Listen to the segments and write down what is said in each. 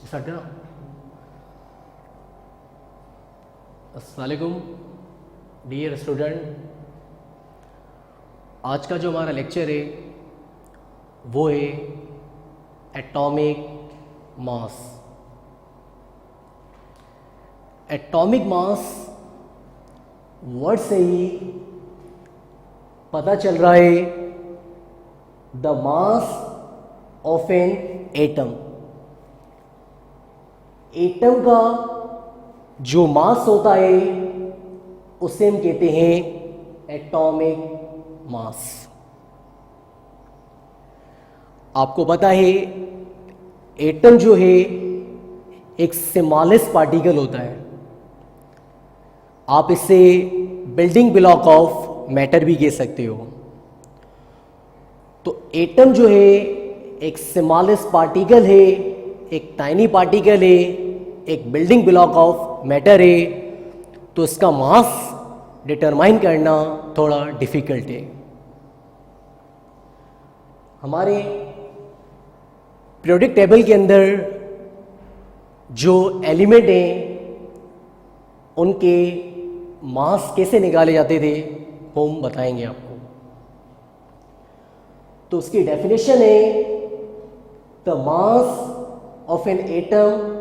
Start करो। अस्सलाम वालेकुम डियर स्टूडेंट, आज का जो हमारा लेक्चर है वो है एटॉमिक मास। एटॉमिक मास वर्ड से ही पता चल रहा है the mass of an atom. Atom का जो मास होता है उसे हम कहते हैं एटॉमिक मास। आपको पता है एटम जो है एक स्मॉलेस्ट पार्टिकल होता है। आप इसे बिल्डिंग ब्लॉक ऑफ मैटर भी कह सकते हो। तो एटम जो है एक स्मॉलेस्ट पार्टिकल है, एक टाइनी पार्टिकल है, एक बिल्डिंग ब्लॉक ऑफ मैटर है। तो इसका मास डिटरमाइन करना थोड़ा डिफिकल्ट है। हमारे पीरियोडिक टेबल के अंदर जो एलिमेंट हैं उनके मास कैसे निकाले जाते थे वो हम बताएंगे आपको। तो उसकी डेफिनेशन है the mass of an atom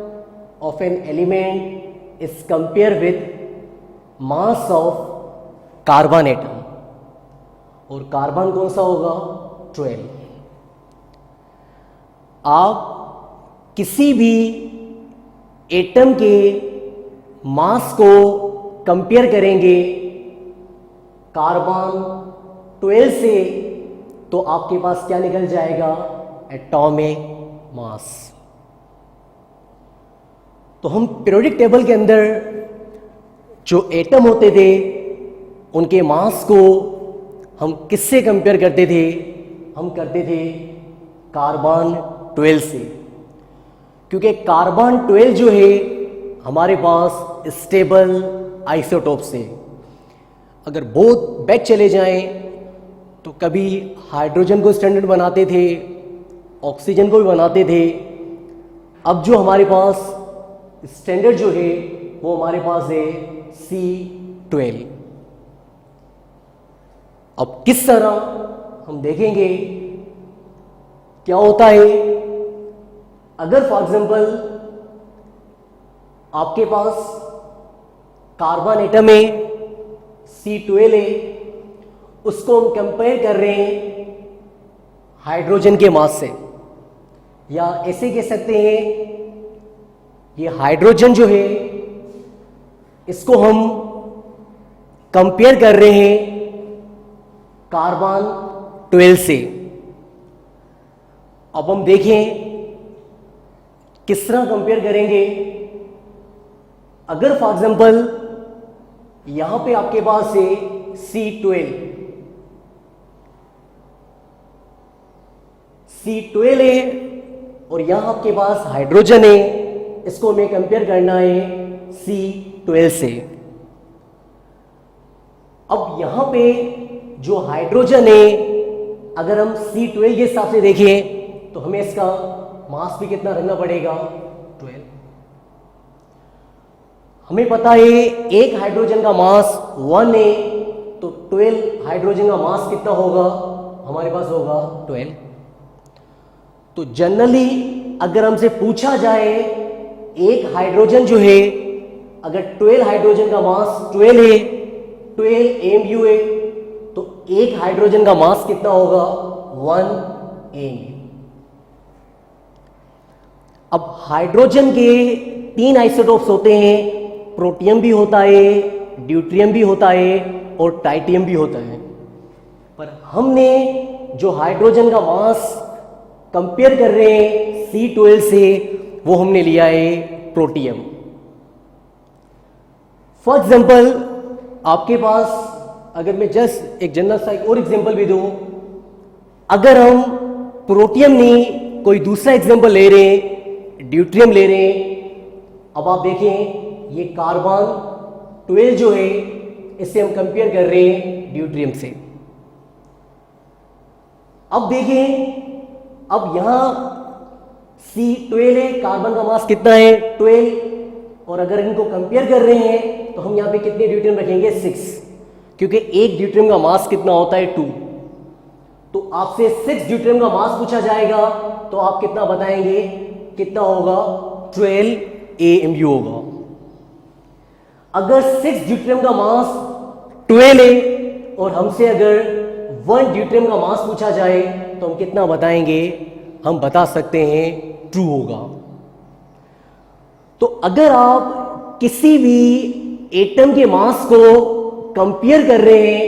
of an element is compare with mass of carbon atom. और कार्बन कौन सा होगा? 12। आप किसी भी एटम के मास को कंपेयर करेंगे कार्बन 12 से तो आपके पास क्या निकल जाएगा? Atomic mass. तो हम पीरियोडिक टेबल के अंदर जो एटम होते थे उनके मास को हम किससे कंपेयर करते थे? हम करते थे कार्बन 12 से, क्योंकि कार्बन 12 जो है हमारे पास स्टेबल आइसोटोप से। अगर बहुत बैक चले जाएं तो कभी हाइड्रोजन को स्टैंडर्ड बनाते थे, ऑक्सीजन को भी बनाते थे। अब जो हमारे पास स्टैंडर्ड जो है वो हमारे पास है C12। अब किस तरह हम देखेंगे क्या होता है। अगर फॉर एग्जांपल आपके पास कार्बन एटम है C12 है, उसको हम कंपेयर कर रहे हैं हाइड्रोजन के मास से, या ऐसे कह सकते हैं ये हाइड्रोजन जो है इसको हम कंपेयर कर रहे हैं कार्बन 12 से। अब हम देखें किस तरह कंपेयर करेंगे। अगर फॉर एग्जांपल यहां पे आपके पास है C12 है और यहां आपके पास हाइड्रोजन है, इसको हमें कंपेयर करना है C12 से। अब यहां पे जो हाइड्रोजन है अगर हम C12 के हिसाब से देखें तो हमें इसका मास भी कितना रखना पड़ेगा? 12। हमें पता है एक हाइड्रोजन का मास 1 है, तो 12 हाइड्रोजन का मास कितना होगा? हमारे पास होगा 12। तो जनरली अगर हमसे पूछा जाए एक हाइड्रोजन जो है अगर 12 हाइड्रोजन का मास 12 है, 12 AMU है, तो एक हाइड्रोजन का मास कितना होगा? 1 AMU। अब हाइड्रोजन के 3 आइसोटोप्स होते हैं, प्रोटियम भी होता है, ड्यूट्रियम भी होता है और टाइटियम भी होता है। पर हमने जो हाइड्रोजन का मास कंपेयर कर रहे हैं C12 से वो हमने लिया है प्रोटियम। फॉर एग्जांपल आपके पास अगर मैं जस्ट एक जनरल सा एक और एग्जांपल भी दूं, अगर हम प्रोटियम नहीं कोई दूसरा एग्जांपल ले रहे हैं, ड्यूट्रियम ले रहे हैं। अब आप देखें ये कार्बन 12 जो है इससे हम कंपेयर कर रहे हैं ड्यूट्रियम से। अब देखिए अब यहां C12 है, कार्बन का मास कितना है 12, और अगर इनको कंपेयर कर रहे हैं तो हम यहाँ पे कितने ड्यूटेरियम रखेंगे 6, क्योंकि एक ड्यूटेरियम का मास कितना होता है 2। तो आपसे 6 ड्यूटेरियम का मास पूछा जाएगा तो आप कितना बताएंगे, कितना होगा 12 AMU होगा। अगर 6 ड्यूटेरियम का मास 12 है और हमसे अगर 1 ड्यूटेरियम का मास पूछा जाए तो हम कितना बताएंगे, हम बता सकते हैं 2 होगा। तो अगर आप किसी भी एटम के मास को कंपेयर कर रहे हैं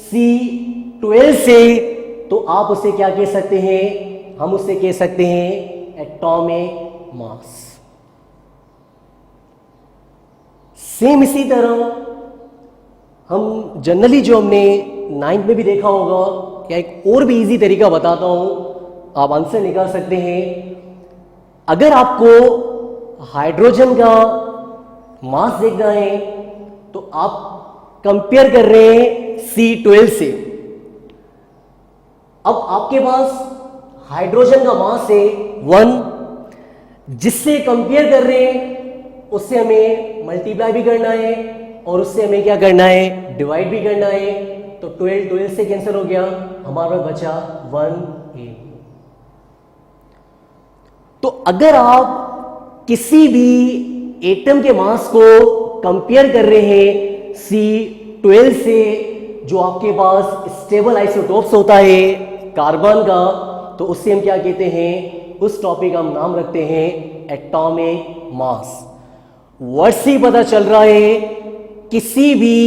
C12 से तो आप उसे क्या कह सकते हैं, हम उसे कह सकते हैं एटॉमिक मास। सेम इसी तरह हम जनरली जो हमने 9th में भी देखा होगा, या एक और भी इजी तरीका बताता हूं, आप आंसर निकाल सकते हैं। अगर आपको हाइड्रोजन का मास देखना है तो आप कंपेयर कर रहे हैं C12 से। अब आपके पास हाइड्रोजन का मास है 1, जिससे कंपेयर कर रहे हैं उससे हमें मल्टीप्लाई भी करना है और उससे हमें क्या करना है, डिवाइड भी करना है। तो 12 से कैंसिल हो गया, हमारा बचा 1 AMU। तो अगर आप किसी भी एटम के मास को कंपेयर कर रहे हैं C12 से, जो आपके पास स्टेबल आइसोटोप्स होता है कार्बन का, तो उससे हम क्या कहते हैं, उस टॉपिक का हम नाम रखते हैं एटॉमिक मास। वर्ड से ही पता चल रहा है किसी भी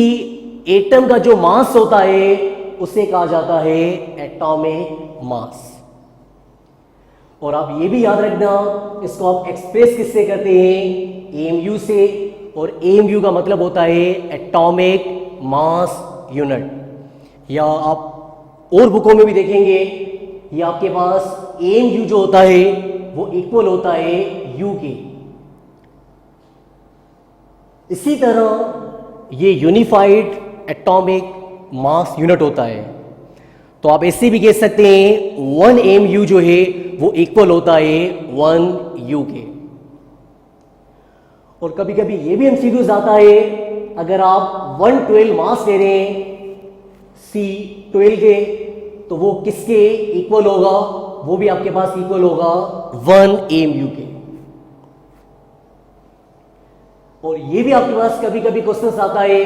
एटम का जो मास होता है उसे कहा जाता है एटॉमिक मास। और आप ये भी याद रखना, इसको आप एक्सप्रेस किससे करते हैं, AMU से, और AMU का मतलब होता है एटॉमिक मास यूनिट। या आप और बुकों में भी देखेंगे, ये आपके पास AMU जो होता है वो इक्वल होता है U के। इसी तरह ये यूनिफाइड एटॉमिक मास यूनिट होता है। तो आप ऐसे भी कह सकते हैं 1 AMU जो है वो इक्वल होता है 1 U के। और कभी कभी ये भी एमसीक्यूज आता है, अगर आप 112 मास ले रहे हैं C12 के, तो वो किसके इक्वल होगा, वो भी आपके पास इक्वल होगा 1 AMU के। और ये भी आपके पास कभी कभी क्वेश्चन आता है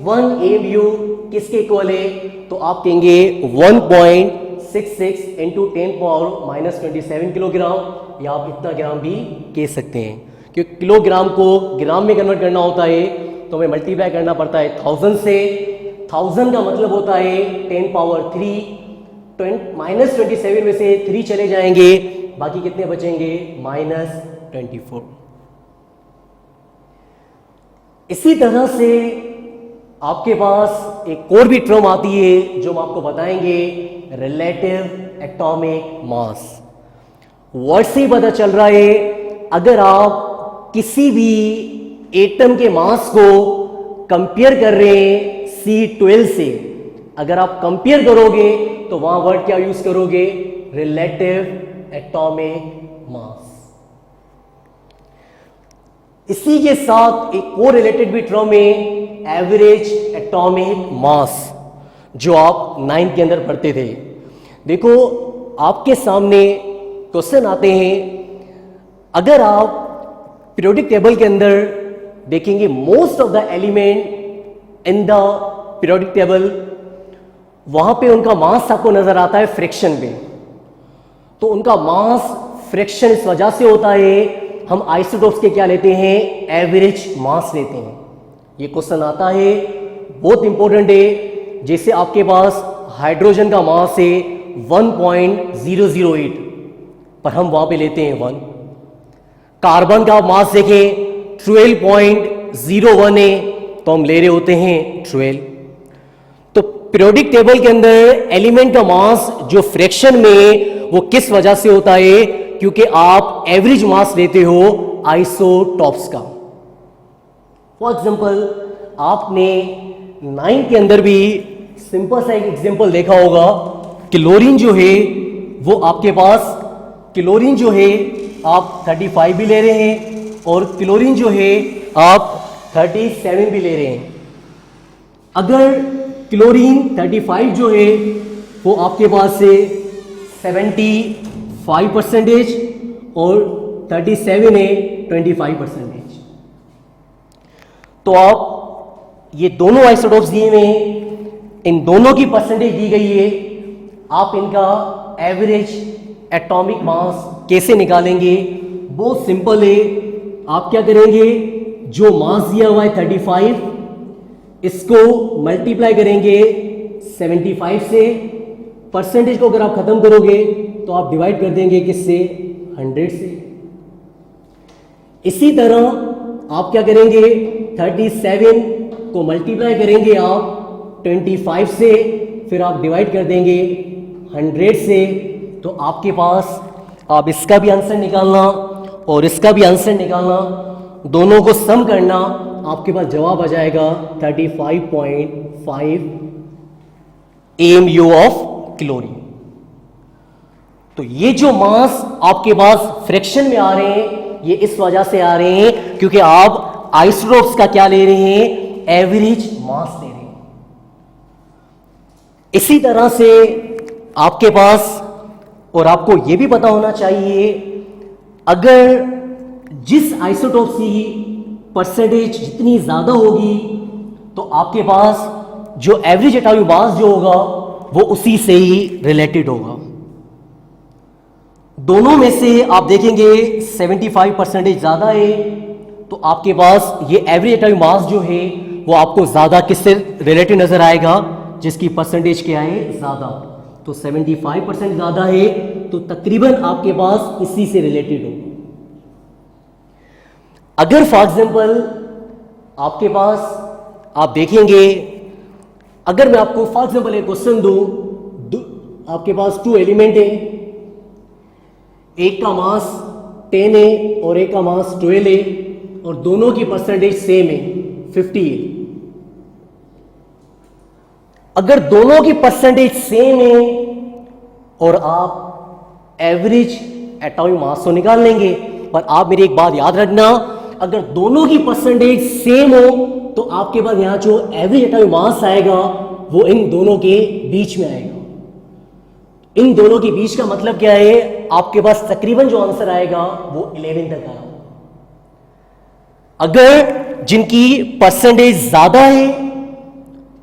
1 AMU किसके इक्वल है, तो आप कहेंगे 1.66 इंटू 10⁻⁻27 किलोग्राम, या आप इतना ग्राम भी कह सकते हैं, क्योंकि किलोग्राम को ग्राम में कन्वर्ट करना होता है तो हमें मल्टीप्लाई करना पड़ता है 1000 से। 1000 का मतलब होता है 10⁻3, -27 में से 3 चले जाएंगे, बाकी कितने बचेंगे, -24। इसी तरह से आपके पास एक और भी टर्म आती है जो हम आपको बताएंगे, रिलेटिव एटॉमिक मास। वर्ड से ही पता चल रहा है, अगर आप किसी भी एटम के मास को कंपेयर कर रहे हैं C12 से, अगर आप कंपेयर करोगे तो वहां वर्ड क्या यूज करोगे, रिलेटिव एटॉमिक मास। इसी के साथ एक और रिलेटेड भी टर्म है एवरेज एटॉमिक मास, जो आप 9th के अंदर पढ़ते थे। देखो आपके सामने क्वेश्चन आते हैं, अगर आप पीरियोडिक टेबल के अंदर देखेंगे most of the element in the periodic table, वहां पे उनका मास आपको नजर आता है फ्रैक्शन में। तो उनका मास फ्रैक्शन इस वजह से होता है, हम आइसोटोप्स के क्या लेते हैं, एवरेज मास लेते हैं। ये क्वेश्चन आता है, बहुत इंपॉर्टेंट है। जैसे आपके पास हाइड्रोजन का मास है 1.008, पर हम वहां पे लेते हैं 1। कार्बन का मास देखें 12.01 है, तो हम ले रहे होते हैं 12। तो पीरियोडिक टेबल के अंदर एलिमेंट का मास जो फ्रैक्शन में, वो किस वजह से होता है, क्योंकि आप एवरेज मास लेते हो आइसोटॉप्स का। फॉर एग्जाम्पल आपने 9th के अंदर भी सिंपल सा एक एग्जाम्पल देखा होगा, क्लोरीन जो है वो आपके पास, क्लोरीन जो है आप 35 भी ले रहे हैं और क्लोरीन जो है आप 37 भी ले रहे हैं। अगर क्लोरीन 35 जो है वो आपके पास से 75% और 37 है 25%। तो आप ये दोनों आइसोटोप्स दिए हुए हैं, इन दोनों की परसेंटेज दी गई है। आप इनका एवरेज एटॉमिक मास कैसे निकालेंगे? बहुत सिंपल है। आप क्या करेंगे, जो मास दिया हुआ है 35, इसको मल्टीप्लाई करेंगे 75 से। परसेंटेज को अगर आप खत्म करोगे तो आप डिवाइड कर देंगे किससे? 100 से। इसी तरह आप क्या करेंगे, 37 को मल्टीप्लाई करेंगे आप 25 से, फिर आप डिवाइड कर देंगे 100 से। तो आपके पास आप इसका भी आंसर निकालना और इसका भी आंसर निकालना, दोनों को सम करना, आपके पास जवाब आ जाएगा 35.5 AMU ऑफ क्लोरीन। तो ये जो मास आपके पास फ्रैक्शन में आ रहे हैं, ये इस वजह से आ रहे हैं क्योंकि आप आइसोटोप्स का क्या ले रहे हैं? एवरेज मास ले रहे हैं। इसी तरह से आपके पास, और आपको यह भी पता होना चाहिए, अगर जिस आइसोटोप की परसेंटेज जितनी ज्यादा होगी तो आपके पास जो एवरेज एटॉमिक मास जो होगा वो उसी से ही रिलेटेड होगा। दोनों में से आप देखेंगे 75% ज्यादा है, तो आपके पास ये एवरेज एटॉमिक मास जो है वो आपको ज्यादा किससे रिलेटेड नजर आएगा? जिसकी परसेंटेज क्या है? ज्यादा। तो 75% ज्यादा है, तो तकरीबन आपके पास इसी से रिलेटेड हो। अगर फॉर एग्जाम्पल आपके पास आप देखेंगे, अगर मैं आपको फॉर एग्जाम्पल एक क्वेश्चन दूं, आपके पास 2 एलिमेंट है, एक का मास 10 है और एक का मास 12 है, और दोनों की परसेंटेज सेम है 50 है। अगर दोनों की परसेंटेज सेम है और आप एवरेज एटॉमिक मास तो निकाल लेंगे, पर आप मेरी एक बात याद रखना, अगर दोनों की परसेंटेज सेम हो तो आपके पास यहां जो एवरेज एटॉमिक मास आएगा वो इन दोनों के बीच में आएगा। इन दोनों के बीच का मतलब क्या है? आपके पास तकरीबन जो आंसर आएगा वो 11 तक आएगा। अगर जिनकी परसेंटेज ज्यादा है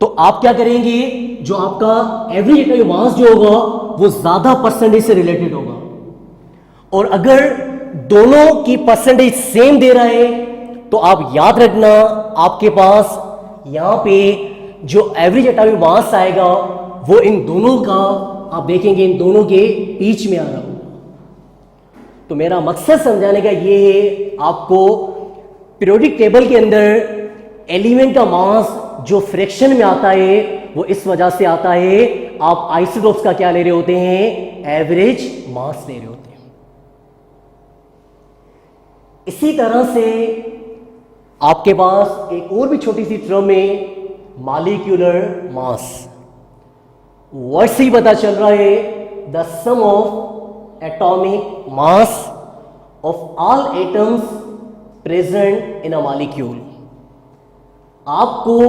तो आप क्या करेंगे, जो आपका एवरेज एटॉमिक मास जो होगा वो ज्यादा परसेंटेज से रिलेटेड होगा। और अगर दोनों की परसेंटेज सेम दे रहा है तो आप याद रखना, आपके पास यहां पे जो एवरेज एटॉमिक मास आएगा वो इन दोनों का, आप देखेंगे इन दोनों के बीच में आ रहा होगा। तो मेरा मकसद समझाने का ये है, आपको पीरियोडिक टेबल के अंदर एलिमेंट का मास जो फ्रैक्शन में आता है वो इस वजह से आता है, आप आइसोटोप्स का क्या ले रहे होते हैं? एवरेज मास ले रहे होते हैं। इसी तरह से आपके पास एक और भी छोटी सी टर्म है, मॉलिक्यूलर मास। वर्ड से ही पता चल रहा है, the sum of atomic mass of all atoms present in a molecule. आपको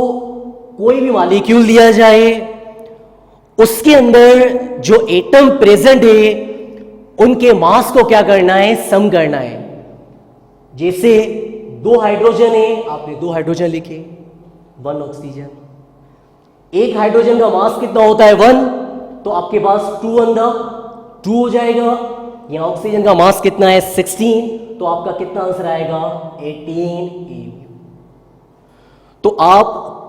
कोई भी मॉलिक्यूल दिया जाए, उसके अंदर जो एटम प्रेजेंट है उनके मास को क्या करना है? सम करना है। जैसे 2 हाइड्रोजन है, आपने 2 हाइड्रोजन लिखे, 1 ऑक्सीजन। एक हाइड्रोजन का मास कितना होता है? 1, तो आपके पास 2 अंदर 2 हो जाएगा। यहां ऑक्सीजन का मास कितना है? 16, तो आपका कितना आंसर आएगा? 18 AU। तो आप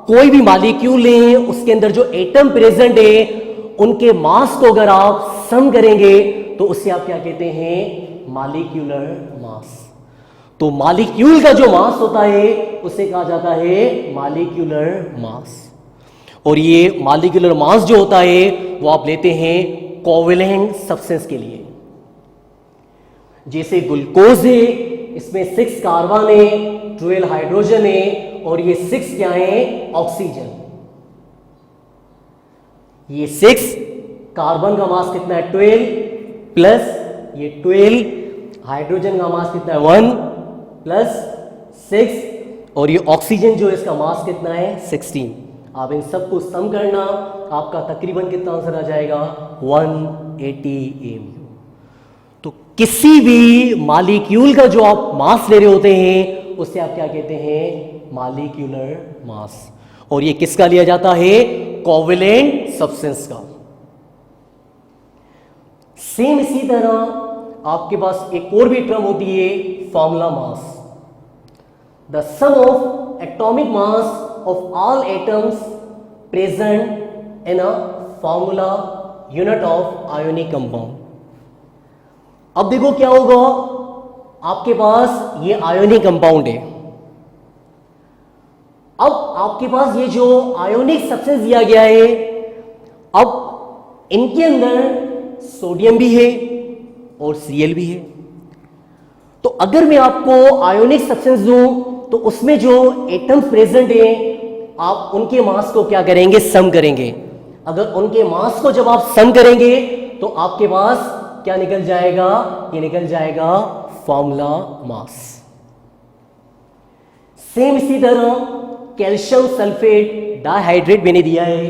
कोई भी मॉलिक्यूल लें, उसके अंदर जो एटम प्रेजेंट है उनके मास को अगर आप सम करेंगे तो उससे आप क्या कहते हैं? Molecular mass. तो मॉलिक्यूल का जो मास होता है उसे कहा जाता है मॉलिक्यूलर मास। और ये मॉलिक्यूलर मास जो होता है वो आप लेते हैं कोवेलेंट सब्सटेंस के लिए। जैसे ग्लूकोज है, इसमें 6 कार्बन है, 12 हाइड्रोजन है, और ये 6 क्या है? ऑक्सीजन। ये 6 कार्बन का मास कितना है? 12, प्लस ये 12 हाइड्रोजन का मास कितना है 1 प्लस 6 और ये ऑक्सीजन जो है इसका मास कितना है 16। आप इन सबको सम करना, आपका तकरीबन कितना आंसर आ जाएगा 180 AMU। तो किसी भी मॉलिक्यूल का जो आप मास ले रहे होते हैं उससे आप क्या कहते हैं मॉलिक्यूलर मास। और ये किसका लिया जाता है कोवेलेंट सब्सटेंस का। सेम इसी तरह आपके पास एक और भी टर्म होती है formula mass. The sum of atomic mass of all atoms present in a formula unit of ionic compound। अब देखो क्या होगा, आपके पास ये आयोनिक कंपाउंड है। अब आपके पास ये जो आयोनिक सब्सटेंस दिया गया है, अब इनके अंदर सोडियम भी है और Cl भी है। तो अगर मैं आपको आयोनिक सब्सटेंस दूं तो उसमें जो एटम्स प्रेजेंट हैं आप उनके मास को क्या करेंगे सम करेंगे। अगर उनके मास को जब आप सम करेंगे तो आपके पास क्या निकल जाएगा, ये निकल जाएगा फॉर्मूला मास। सेम इसी तरह कैल्शियम सल्फेट डाइहाइड्रेट मैंने दिया है,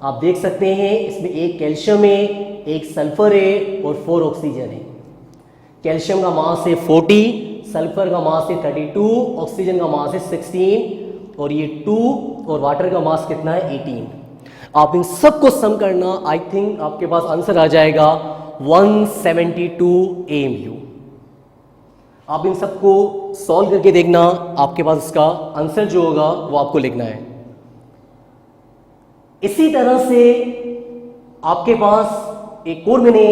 आप देख सकते हैं इसमें एक कैल्शियम है, एक सल्फर है और 4 ऑक्सीजन है। कैल्शियम का मास है 40, सल्फर का मास है 32, ऑक्सीजन का मास है 16 और ये 2 और वाटर का मास कितना है 18। आप इन सब को सम करना, आई थिंक आपके पास आंसर आ जाएगा 172 AMU। आप इन सबको सॉल्व करके देखना, आपके पास इसका आंसर जो होगा वो आपको लिखना है। इसी तरह से आपके पास एक और मैंने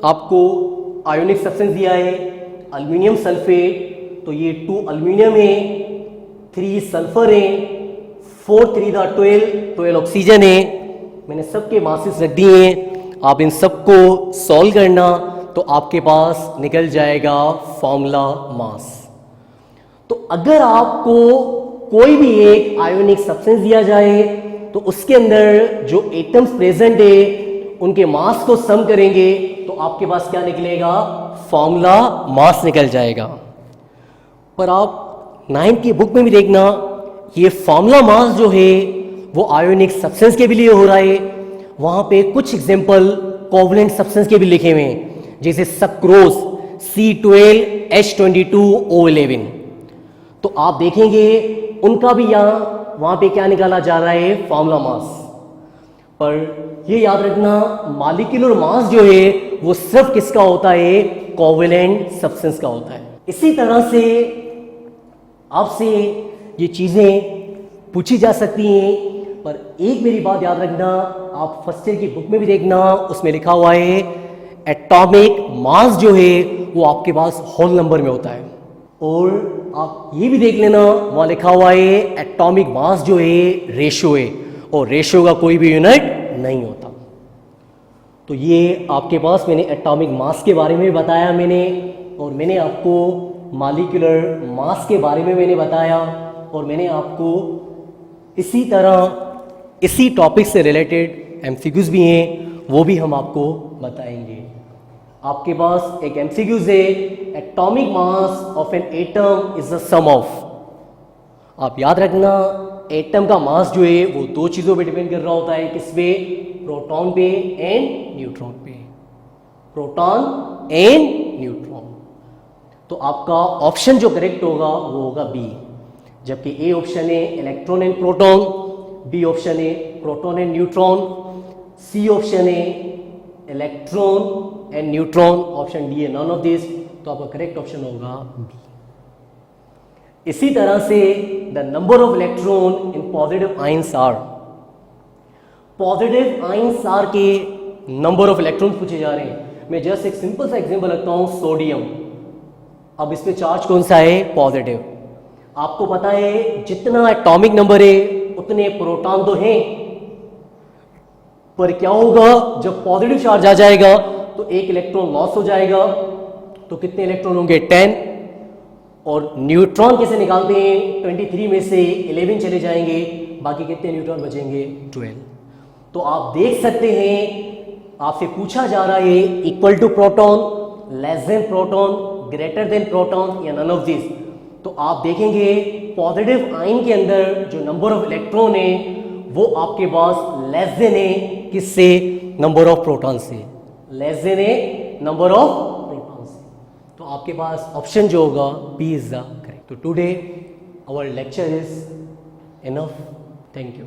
आपको आयोनिक सब्सटेंस दिया है अल्मीनियम सल्फेट। तो ये 2 अल्मीनियम है, 3 सल्फर है, 4 3 12 ऑक्सीजन है। मैंने सबके मासेस रख दिए हैं, आप इन सबको सॉल्व करना तो आपके पास निकल जाएगा फॉर्मूला मास। तो अगर आपको कोई भी एक आयोनिक सब्सटेंस दिया जाए तो उसके अंदर जो एटम्स प्रेजेंट है उनके मास को सम करेंगे तो आपके पास क्या निकलेगा फॉर्मूला मास निकल जाएगा। पर आप 9th की बुक में भी देखना, ये फॉर्मूला मास जो है वो आयोनिक सब्सटेंस के भी लिए हो रहा है। वहां पे कुछ एग्जांपल कोवलेंट सब्सटेंस के भी लिखे हुए हैं, जैसे सक्रोज C12H22O11। तो आप देखेंगे उनका भी यहाँ वहां पे क्या निकाला जा रहा है फॉर्मूला मास। पर ये याद रखना मॉलिक्यूलर मास जो है वो सिर्फ किसका होता है कोवेलेंट सब्सटेंस का होता है। इसी तरह से आपसे ये चीजें पूछी जा सकती हैं, पर एक मेरी बात याद रखना, आप फर्स्ट ईयर की बुक में भी देखना, उसमें लिखा हुआ है एटॉमिक मास जो है वो आपके पास होल नंबर में होता है। और आप ये भी देख लेना, वहां लिखा हुआ है एटॉमिक मास जो है रेशियो है और रेशियो का कोई भी यूनिट नहीं होता। तो ये आपके पास मैंने एटॉमिक मास के बारे में बताया और मैंने आपको मॉलिक्यूलर मास के बारे में मैंने बताया, और मैंने आपको इसी तरह इसी टॉपिक से रिलेटेड एमसीक्यूज भी हैं, वो भी हम आपको बताएंगे। आपके पास एक एमसीक्यूज है, atomic mass of an atom is the sum of. आप याद रखना एटम का मास जो है वो 2 चीज़ों पे डिपेंड कर रहा होता है, किस पे, प्रोटॉन पे एंड न्यूट्रॉन पे, प्रोटॉन एंड न्यूट्रॉन। तो आपका ऑप्शन जो करेक्ट होगा वो होगा बी, जबकि ए ऑप्शन है electron and proton, B option है proton and neutron, C option है electron and neutron, option D है नन ऑफ दिस। तो आपका करेक्ट ऑप्शन होगा बी। इसी तरह से the number of electron in positive ions are, positive ions are के नंबर ऑफ इलेक्ट्रॉन्स पूछे जा रहे हैं। मैं जस्ट एक सिंपल सा एग्जांपल रखता हूं, सोडियम। अब इस पे चार्ज कौन सा है, पॉजिटिव। आपको पता है जितना एटॉमिक नंबर है उतने प्रोटॉन तो हैं, पर क्या होगा जब पॉजिटिव चार्ज आ जाएगा तो एक इलेक्ट्रॉन लॉस हो जाएगा, तो कितने इलेक्ट्रॉन होंगे 10। और न्यूट्रॉन कैसे निकालते हैं, 23 में से 11 चले जाएंगे, बाकी कितने न्यूट्रॉन बचेंगे 12। तो आप देख सकते हैं आपसे पूछा जा रहा है equal to proton, less than proton, greater than proton या नन ऑफ दिस। तो आप देखेंगे पॉजिटिव आयन के अंदर जो नंबर ऑफ इलेक्ट्रॉन है वो आपके पास लेस देन है किससे, नंबर ऑफ प्रोटॉन से, लेस देन है नंबर ऑफ प्रोटॉन से। तो आपके पास ऑप्शन जो होगा बी इज द करेक्ट। तो today our lecture is enough. Thank you.